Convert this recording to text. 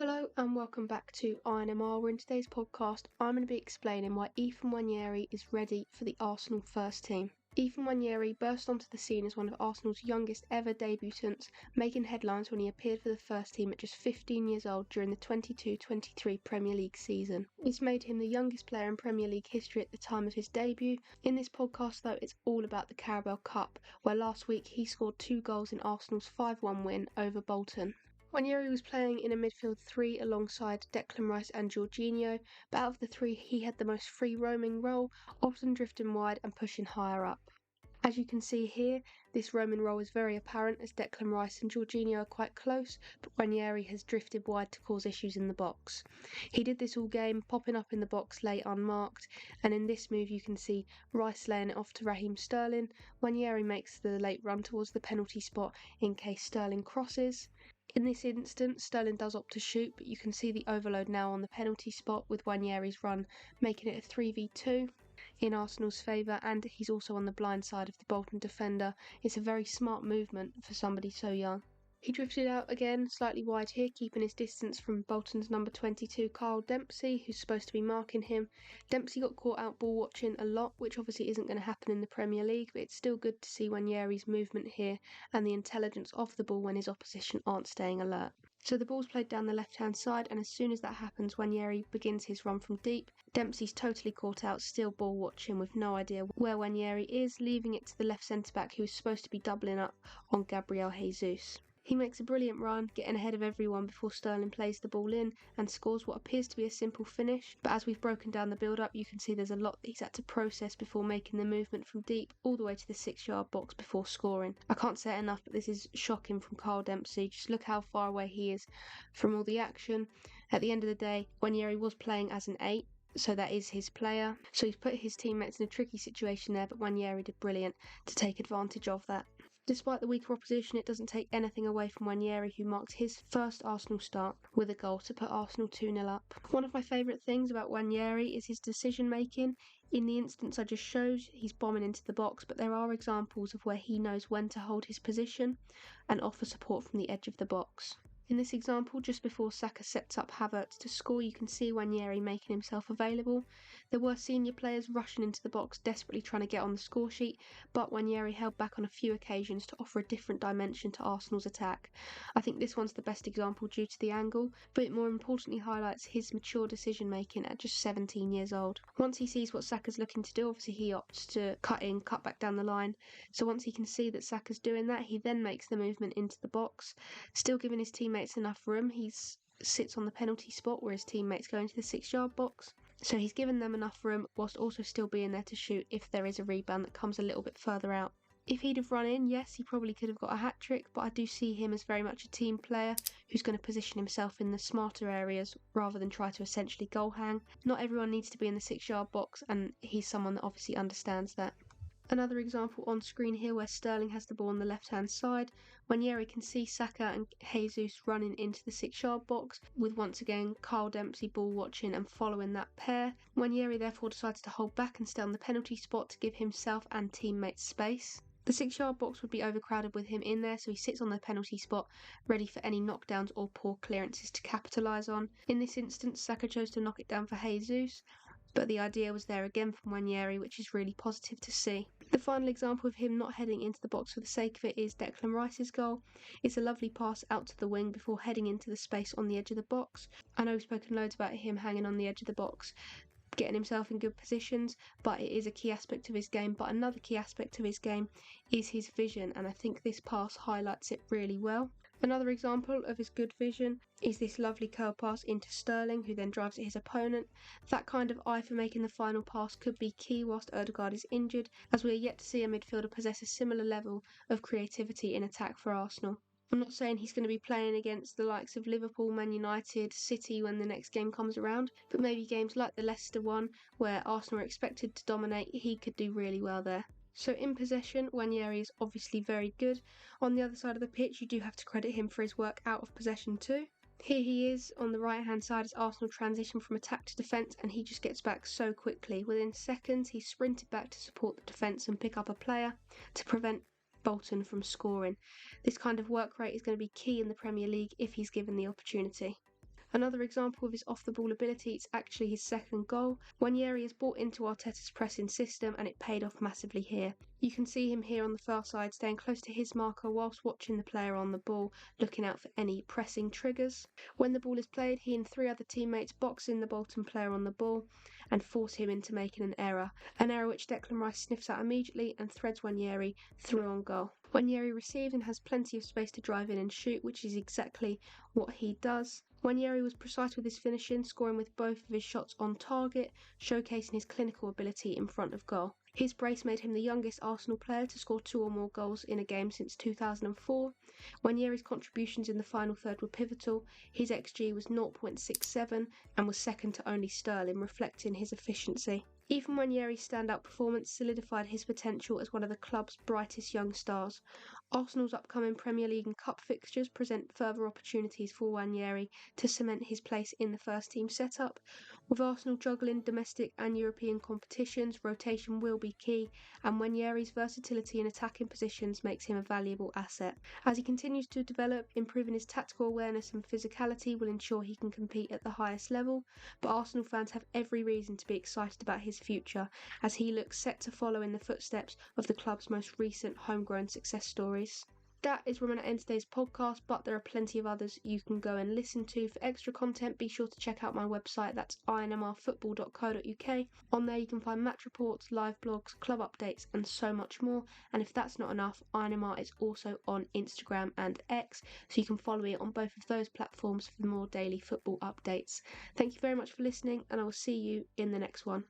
Hello and welcome back to INMR, where in today's podcast I'm going to be explaining why Ethan Nwaneri is ready for the Arsenal first team. Ethan Nwaneri burst onto the scene as one of Arsenal's youngest ever debutants, making headlines when he appeared for the first team at just 15 years old during the 22-23 Premier League season. This made him the youngest player in Premier League history at the time of his debut. In this podcast though, it's all about the Carabao Cup, where last week he scored 2 goals in Arsenal's 5-1 win over Bolton. Nwaneri was playing in a midfield three alongside Declan Rice and Jorginho, but out of the three he had the most free roaming role, often drifting wide and pushing higher up. As you can see here, this roaming role is very apparent as Declan Rice and Jorginho are quite close, but Nwaneri has drifted wide to cause issues in the box. He did this all game, popping up in the box late unmarked, and in this move you can see Rice laying it off to Raheem Sterling. Nwaneri makes the late run towards the penalty spot in case Sterling crosses. In this instance, Sterling does opt to shoot, but you can see the overload now on the penalty spot with Nwaneri's run making it a 3v2 in Arsenal's favour, and he's also on the blind side of the Bolton defender. It's a very smart movement for somebody so young. He drifted out again, slightly wide here, keeping his distance from Bolton's number 22, Kyle Dempsey, who's supposed to be marking him. Dempsey got caught out ball watching a lot, which obviously isn't going to happen in the Premier League, but it's still good to see Nwaneri's movement here and the intelligence of the ball when his opposition aren't staying alert. So the ball's played down the left-hand side, and as soon as that happens, Nwaneri begins his run from deep. Dempsey's totally caught out, still ball watching with no idea where Nwaneri is, leaving it to the left centre-back who is supposed to be doubling up on Gabriel Jesus. He makes a brilliant run, getting ahead of everyone before Sterling plays the ball in and scores what appears to be a simple finish. But as we've broken down the build-up, you can see there's a lot that he's had to process before making the movement from deep all the way to the 6-yard box before scoring. I can't say it enough, but this is shocking from Kyle Dempsey. Just look how far away he is from all the action. At the end of the day, Nwaneri was playing as an 8. So that is his player. So he's put his teammates in a tricky situation there, but Nwaneri did brilliant to take advantage of that. Despite the weaker opposition, it doesn't take anything away from Nwaneri, who marked his first Arsenal start with a goal to put Arsenal 2-0 up. One of my favourite things about Nwaneri is his decision making. In the instance I just showed, he's bombing into the box, but there are examples of where he knows when to hold his position and offer support from the edge of the box. In this example, just before Saka sets up Havertz to score, you can see Nwaneri making himself available. There were senior players rushing into the box, desperately trying to get on the score sheet, but Nwaneri held back on a few occasions to offer a different dimension to Arsenal's attack. I think this one's the best example due to the angle, but it more importantly highlights his mature decision making at just 17 years old. Once he sees what Saka's looking to do, obviously he opts to cut back down the line. So once he can see that Saka's doing that, he then makes the movement into the box, still giving his teammates enough room. He sits on the penalty spot where his teammates go into the 6-yard box, so he's given them enough room whilst also still being there to shoot if there is a rebound that comes a little bit further out. If he'd have run in, yes, he probably could have got a hat-trick, but I do see him as very much a team player who's going to position himself in the smarter areas rather than try to essentially goal hang. Not everyone needs to be in the 6-yard box, and he's someone that obviously understands that. Another example on screen here where Sterling has the ball on the left-hand side. Nwaneri can see Saka and Jesus running into the 6-yard box, with once again Kyle Dempsey ball watching and following that pair. Nwaneri therefore decides to hold back and stay on the penalty spot to give himself and teammates space. The 6-yard box would be overcrowded with him in there, so he sits on the penalty spot, ready for any knockdowns or poor clearances to capitalise on. In this instance, Saka chose to knock it down for Jesus, but the idea was there again from Nwaneri, which is really positive to see. The final example of him not heading into the box for the sake of it is Declan Rice's goal. It's a lovely pass out to the wing before heading into the space on the edge of the box. I know we've spoken loads about him hanging on the edge of the box, getting himself in good positions, but it is a key aspect of his game. But another key aspect of his game is his vision, and I think this pass highlights it really well. Another example of his good vision is this lovely curl pass into Sterling, who then drives at his opponent. That kind of eye for making the final pass could be key whilst Odegaard is injured, as we are yet to see a midfielder possess a similar level of creativity in attack for Arsenal. I'm not saying he's going to be playing against the likes of Liverpool, Man United, City when the next game comes around, but maybe games like the Leicester one, where Arsenal are expected to dominate, he could do really well there. So in possession, Nwaneri is obviously very good. On the other side of the pitch, you do have to credit him for his work out of possession too. Here he is on the right hand side as Arsenal transition from attack to defence, and he just gets back so quickly. Within seconds, he sprinted back to support the defence and pick up a player to prevent Bolton from scoring. This kind of work rate is going to be key in the Premier League if he's given the opportunity. Another example of his off-the-ball ability is actually his second goal. Nwaneri is bought into Arteta's pressing system and it paid off massively here. You can see him here on the far side staying close to his marker whilst watching the player on the ball, looking out for any pressing triggers. When the ball is played, he and 3 other teammates box in the Bolton player on the ball and force him into making an error which Declan Rice sniffs out immediately and threads Nwaneri through on goal. Nwaneri receives and has plenty of space to drive in and shoot, which is exactly what he does. Nwaneri was precise with his finishing, scoring with both of his shots on target, showcasing his clinical ability in front of goal. His brace made him the youngest Arsenal player to score 2 or more goals in a game since 2004. Nwaneri's contributions in the final third were pivotal. His XG was 0.67 and was second to only Sterling, reflecting his efficiency. Ethan Nwaneri's standout performance solidified his potential as one of the club's brightest young stars. Arsenal's upcoming Premier League and Cup fixtures present further opportunities for Nwaneri to cement his place in the first team setup. With Arsenal juggling domestic and European competitions, rotation will be key, and Nwaneri's versatility in attacking positions makes him a valuable asset. As he continues to develop, improving his tactical awareness and physicality will ensure he can compete at the highest level, but Arsenal fans have every reason to be excited about his future, as he looks set to follow in the footsteps of the club's most recent homegrown success stories. That is where I'm going to end today's podcast, but there are plenty of others you can go and listen to. For extra content, be sure to check out my website, that's inmrfootball.co.uk. On there you can find match reports, live blogs, club updates and so much more. And if that's not enough, INMR is also on Instagram and X, so you can follow me on both of those platforms for more daily football updates. Thank you very much for listening, and I will see you in the next one.